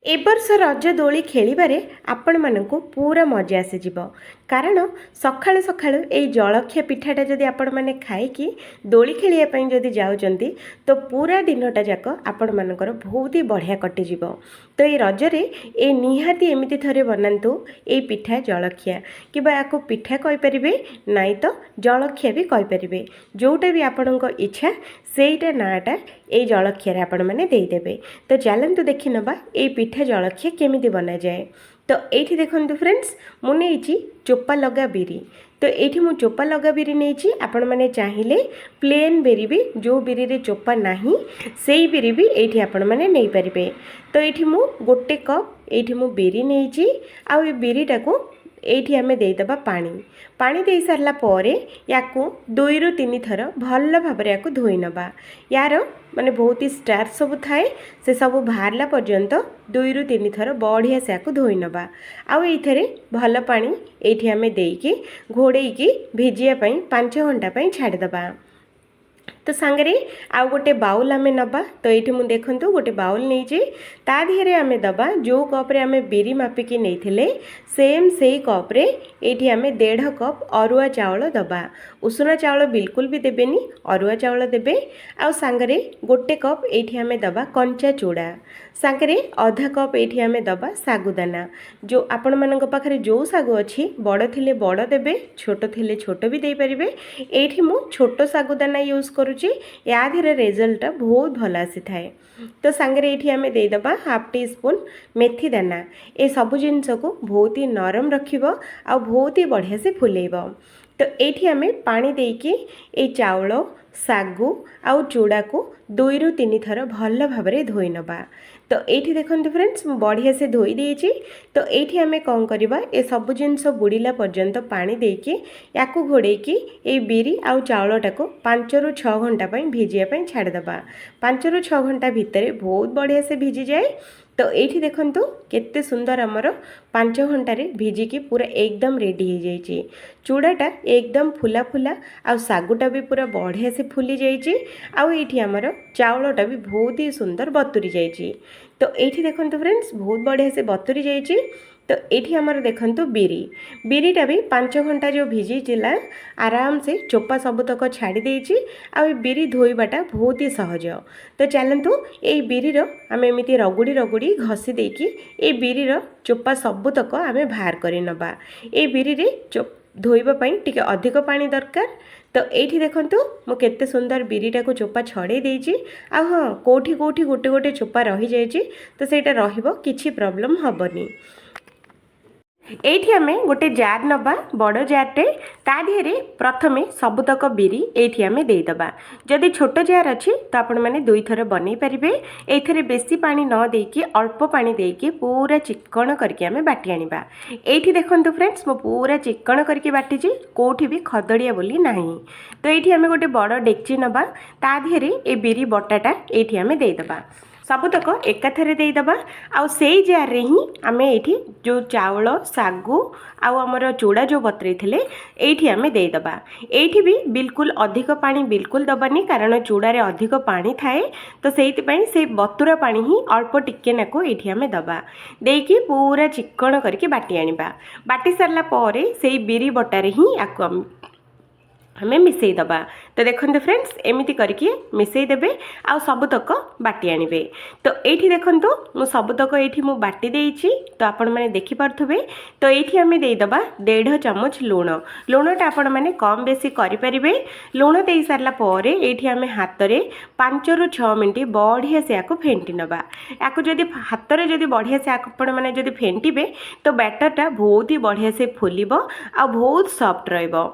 ए वर्ष रज दोली खेलिबारे आपण मानकु पूरा मजा आसीजिव कारण सकाळु सकाळु ए जलखिया पिठाटा जदि आपण माने खाइकी दोली खेलिया पई जदि जाउचंती तो पूरा दिनटा जाक आपण मानकर बहुत ही बढ़िया कटिजिव। तो ये रजरे ए निहाती एमिति थरे बनातु ए पिठा जलखिया कि याको पिठा कहि परिबे नाई तो जलखिया भी कहि परिबे जोटा भी आपणक इच्छा सेटा नाटा ए जलखिया आपण माने देई देबे। तो चलंतु देखि नबा ए पिठा जलखिया केमिति बना जाए। तो ये देखो फ्रेंड्स मुझे चोपा लगा बिरी तो ये मु चोपा लगा बिरी नहीं आपण मैंने चाहिए प्लेन बिरी भी जो बिरी रे चोपा नहीं से बिरी भी ये आपण मैंने नहीं पारे। तो ये मु गोटे कप ये मु बिरी नहीं आ बिरीटा को ये आम देदेबा पानी पानी दे सारा पर या 2 ରୁ 3 थर भल भाव या धोई नबा यार माने बहुत ही स्टार सब थाए से सब बाहरला पर्यंत 2 ରୁ 3 थर बढ़िया से धोई नबा आउ भल पानी ये आम देकी घोड़े भिजिया 5 घंटा छाड़देबा। तो सांगरे आउ गोटे बाउल आमे नबा तो ये मुझे देखूँ गोटे बाउल नहीं ता दिहरे आमे दबा जो कप्रे आमे बिरी मापिकी नहीं सेम से कप्रे ये आमे 1.5 कप अरुआ चाउल दबा उषुना चाउल बिल्कुल भी देबेनी अरुआ चाउल देबे आउ सांगरे गोटे कप ये आमे दबा कंचा चूड़ा सांगरे आधा कप ये आमे दबा सागुदाना जो आपण मानक पाखरे जो सागु अच्छी बड़ थिले बड़ देबे छोट थिले छोट भी दे पारिबे। एठी मु छोट सागुदाना यूज करुची या धीरे रिजल्ट बहुत भल आसी थाए। तो सांगरे ये आमे दे दबा 1/2 टीस्पून मेथी दाना ए सबु जिनस को बहुत ही नरम रखिबो आ बहुत ही बढ़िया से फुलेइबो। तो ये आमे पानी देकी ए चाउल सागु आउ चूड़ा को 2 ରୁ 3 थर भल भाव धोई नबा। तो ये देखो फ्रेंड्स बढ़िया से धोई देची। तो ये आमे कौन करवा ए सब जिनस बुड़ीला पर्यंत पानी देकी या घोड़े ये बिरी आउ चाउलटा को 5 ରୁ 6 घंटा भिजिया छाड़देबा 5 ରୁ 6 घंटा भितर बहुत बढ़िया से भिजी जाए। तो ये देखंतु केते सुंदर आमर 5 घंटे भिजिकी पूरा एकदम रेडी हो जाइए। चूड़ाटा एकदम फुला फुला आ सागुटा भी पूरा बढ़िया से फुली जाइए आउ ये आमर चाउलटा भी बहुत ही सुंदर बतुरी जाइए। तो ये देखंतु फ्रेंड्स बहुत बढ़िया से बतुरी जाइए। तो ये आमर देखंतु बिरीटा भी 5 घंटा जो भिजी थिला आराम से चोपा सबुतक छाड़ी देछि आ बिरी धोइबाटा बहुत ही सहज। तो चलंतु ये बिरीर आम एमती रगुड़ी रगुड़ी घसी देकी ये बिरीर चोपा सबुतक आम बाहर कर नबा। ये बिरी रे धोइबा पई टिके अधिक पानी दरकार। तो ये देखंतु मु केते सुंदर बिरीटा को चोपा छड़े देछि आ हाँ कोठी कोठी गोटे गोटे चोपा रही जाइछि तो सेटा रहिबो किछि प्रॉब्लम हबनी। एठी आमे गोटे जार नबा बड़ जारटे ता दिहरे प्रथमे सबुतक बिरी एठी आमे देई दबा। जदि छोट जार अछि तो आपण माने 2 थर बनै परिबे। एथरे बेसी पानी न देकी अल्प पानी देकी पूरा चिक्कण करके आमे बाटी आनिबा। एठी देखंतु फ्रेंड्स मो पूरा चिक्कण करके बाटीची कोठी भी खदड़िया बोली नाही। तो एठी आमे गोटे बड़ डेक्ची नबा ता दिहरे ए बिरी बटाटा एठी आमे देई दबा सबुतक एकाथरे देदेबा आउ से जार रे ही आमे एठी जो चाउल सागु आउ हमर चूड़ा जो बतरे थिले एठी आमे देदेबा। एठी भी बिल्कुल अधिक पानी बिल्कुल दबानी कारण चूड़ा रे अधिक पानी थाए। तो सेति पई से बतुरा पानी ही अल्प टिके नाको एठी आमे दबा देकी पूरा चिक्कण करके बाटी आनिबा। बाटी सरला परे से बिरी बटा रे ही आको हमें मिसई दबा। तो देखते फ्रेंड्स एमती करके मिसई देबे आ सबुतक बाटी आनिबे। तो ये देखंतु मु सबुतक ये मु बाटी देइछि तो आपण माने देखि पारथबे। तो ये आमे दे दबा 1.5 चम्मच लूण लूणटा आपण माने कम बेसी करि परिबे। लूण देई सारला परे ये आमे हाथ रे 5 ରୁ 6 मिनिट बढ़िया से आको फेंटी नबा। याको जदि हाथ रे जदि बढ़िया से आपण माने जदि फेंटीबे तो बैटरटा बहुत ही बढ़िया से फुलिबो आ बहुत सॉफ्ट रहइबो।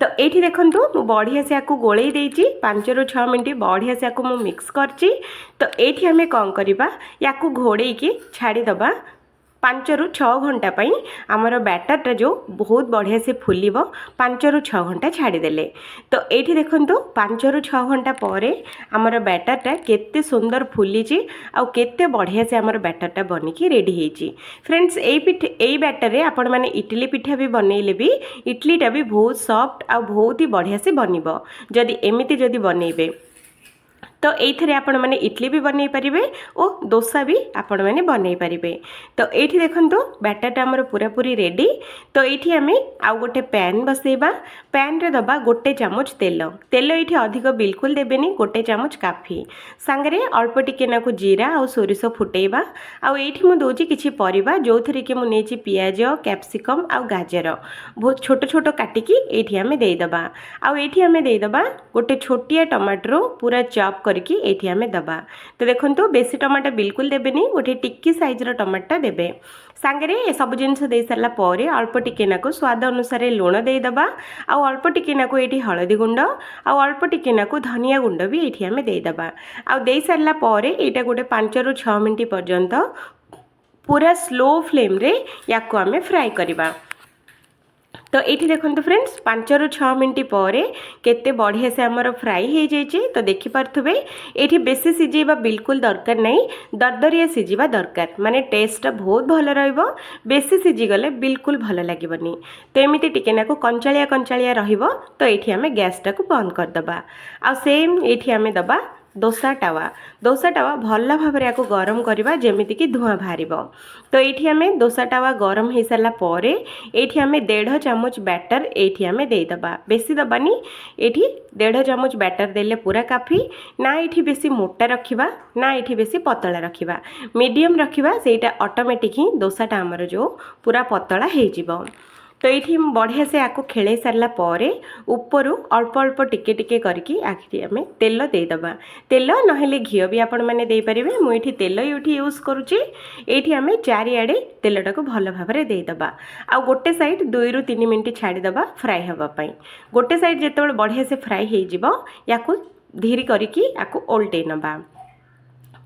तो ये देखंतु बढ़िया से आपको गोलई देइछि 5 ରୁ 6 मिनिट बढ़िया से आपको मिक्स करछि। तो ये आम कौन करवा या घोड़े छाड़ी दबा 5 ରୁ 6 घंटा पाई आमर बैटरटा जो बहुत बढ़िया से फुलिबो 5 ରୁ 6 घंटा छाड़ीदेले। तो ये देखंतु 5 ରୁ 6 घंटा पर आमर बैटरटा केते सुंदर फुलीची आ केते बढ़िया से आमर बैटरटा बनिकी रेडी होईची। फ्रेंड्स ए बैटर रे आपण माने इडली पिठा भी बनइले भी इडलीटा भी बहुत सॉफ्ट आ बहुत ही बढ़िया से बनिबो जदि एमिति जदि बनइबे। तो ये आपण मैंने इडली भी बनई पारे और डोसा भी आपण मैंने बनई पारे। तो ये देखो बैटरटा आमर पूरा पूरी रेडी। तो ये आम आउ गोटे पैन बसैबा, पैन रे दबा गोटे चामच तेल, तेल ये अधिक बिल्कुल देवेनि, गोटे चामच काफी, सांगरे अल्प टिके नाकु जीरा और सोरिष फुटेबा। आउ एठी मु दोची किछि परिबा जो थरे कि मु नेछि पियाज, कैप्सिकम आउ गाजर बहुत छोट छोट काटिकी एठी आमे देई दबा। आउ एठी आमे देई दबा गोटे छोटिया टमाटर पूरा चॉप करके एठी आमे दबा। तो देखंतु बेसी टमाटर बिल्कुल देबेनी, गोटे टिक्की साइज रो टमाटर देबे। सांगरे ए सब जिनस दे सारा पर अल्प टिके नाकु स्वाद अनुसार लुण दे दबा, आउ अल्प टिके नाकु एठी हळदी गुंड आउ अल्प टिके नाकु धनिया गुंड भी एठी आमे दे दबा। आउ दे सारा पर एटा गोटे 5 रु 6 मिनिट पर्यंत पूरा स्लो फ्लेम रे याकु आमे फ्राई करबा। तो ये देखो फ्रेंड्स 5 रु 6 मिनिट पर केते बढ़िया से आमर फ्राई हो जाइए। तो देखिपे ये बेसी सिझेबा बिल्कुल दरकार नहीं, दरदरिया सिझा दरकार, माने टेस्ट बहुत भल रहिबो। बेसी सिझीगले बिल्कुल भल लगे। तो एमती टिके नाकु कंचालिया कंचालिया रहिबो। तो ये आम गैसटा को बंद करदबा। आ सेम ये आम दबा डोसा टावा, डोसा टावा भल भाव में गरम करवा जेमिति कि धुआं बाहर। तो ये आम डोसा टावा गरम हो सारा पर ये आम 1.5 चामच बैटर ये आम देदबा, बेसी दबानी, ये 1.5 चामच बैटर देले पूरा काफी ना। ये बेसी मोटा रखा ना ये बेसी पतला रखा, मीडियम रखा, सेटा ऑटोमेटिक ही डोसाटा आमर जो पूरा पतला हो। तो ये बढ़िया से आपको खेल सारा पर उपरू अल्प अल्प टिके टिके करके आखिरी आम तेल देदबा। तेल नहेले घी भी आपण मैंने दे पारे, मुझे तेल ये यूज करुच्ची। ये आम चारिआडे तेलटा को भल भाव में देदबा। आ गोटे साइड 2 रु 3 मिनिट छाड़ीदबा फ्राए हाँपाई। गोटे साइड जिते बढ़िया से फ्राए हो धीरे करके आपको ओल्टे नबा।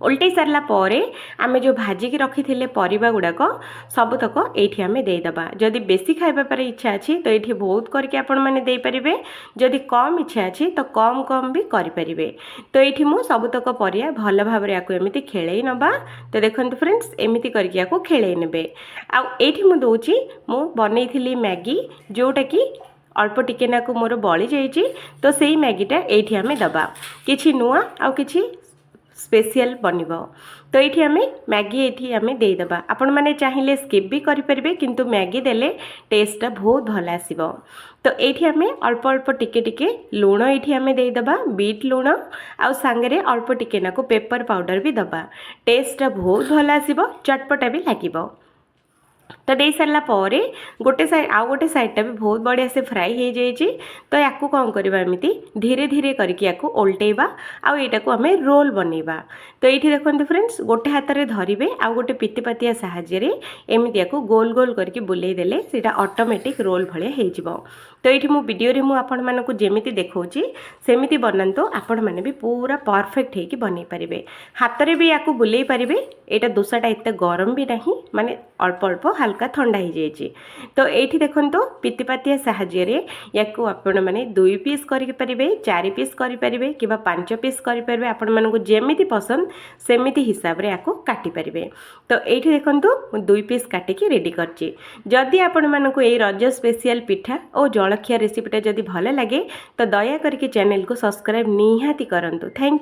उल्टे सारा पर आम जो भाजिकी रखी थे परिबा गुड़ाक सबतक ये आम देदबा। जदि बेसी खाइबा पर इच्छा अच्छी तो ये बहुत करके आपण मैंने दे पारिबे, जदि कम इच्छा अच्छी तो कम कम भी करें। तो ये मु सबतक परिया भल भाव में आपको एमती खेल नबा। तो देखो फ्रेंड्स एमती करके आपको खेल ने। आठी मु दौची मु बनई मैगी जोटा कि अल्प टिके नाकु मोर बड़ी जाइए। तो सही मैगीटा ये आम दबा, किछि नुआ आउ किछि स्पेशल बनब। तो ये आम मैगी ये आम देदबा। आपण मैंने चाहिए स्किप भी करें, किंतु मैगी देले टेस्टा बहुत भल आसीबो। तो ये आम अल्प अल्प टिके टिके लुण ये आम देदबा, बीट लुण आउ सांगरे अल्प टिके नाकु पेपर पाउडर भी दबा। टेस्टा बहुत भल आसीबो, चटपटा भी लागिबो। तो दे सारा पर गोटे साइड आउ गोटे साइडटा भी बहुत बढ़िया से फ्राई हो जाइए। तो या कौन करवा एमती धीरे धीरे करके या ओल्टेबा आउ एटा को आम रोल बनैबा। तो ये देखो फ्रेंड्स गोटे हाथ में धरवे आउ गोटे पितीपातिया साहाय्य एमती या गोल गोल करके बुले देले सेटा ऑटोमेटिक रोल भाया हो। तो ये मु वीडियो रे मु आपण मानकु जेमिति देखौची सेमिति बनांतो आपण माने भी पूरा परफेक्ट हेकी बनै पारिबे। हाथ रे भी या बुले पारिबे। एटा डोसाटा एते गरम भी नहीं, माने अल्प अल्प हल्का ठंडा हो जाइए। तो ये देखो पितीपातिया साहाय्य या आपण मैंने 2 पीस करें, 4 पीस करें कि 5 पीस करें, आपण मानकु जेमिति पसंद सेमिति हिसाब रे याको काटी पारिबे। तो ये देखो 2 पीस काटिकी रेडी करची। जदि आपण मानकु ए रज स्पेशल पिठा और जलखिया रेसिपीटा जदि भल लगे तो दया करके चैनल को सब्सक्राइब निहाती करंतु। Thank you.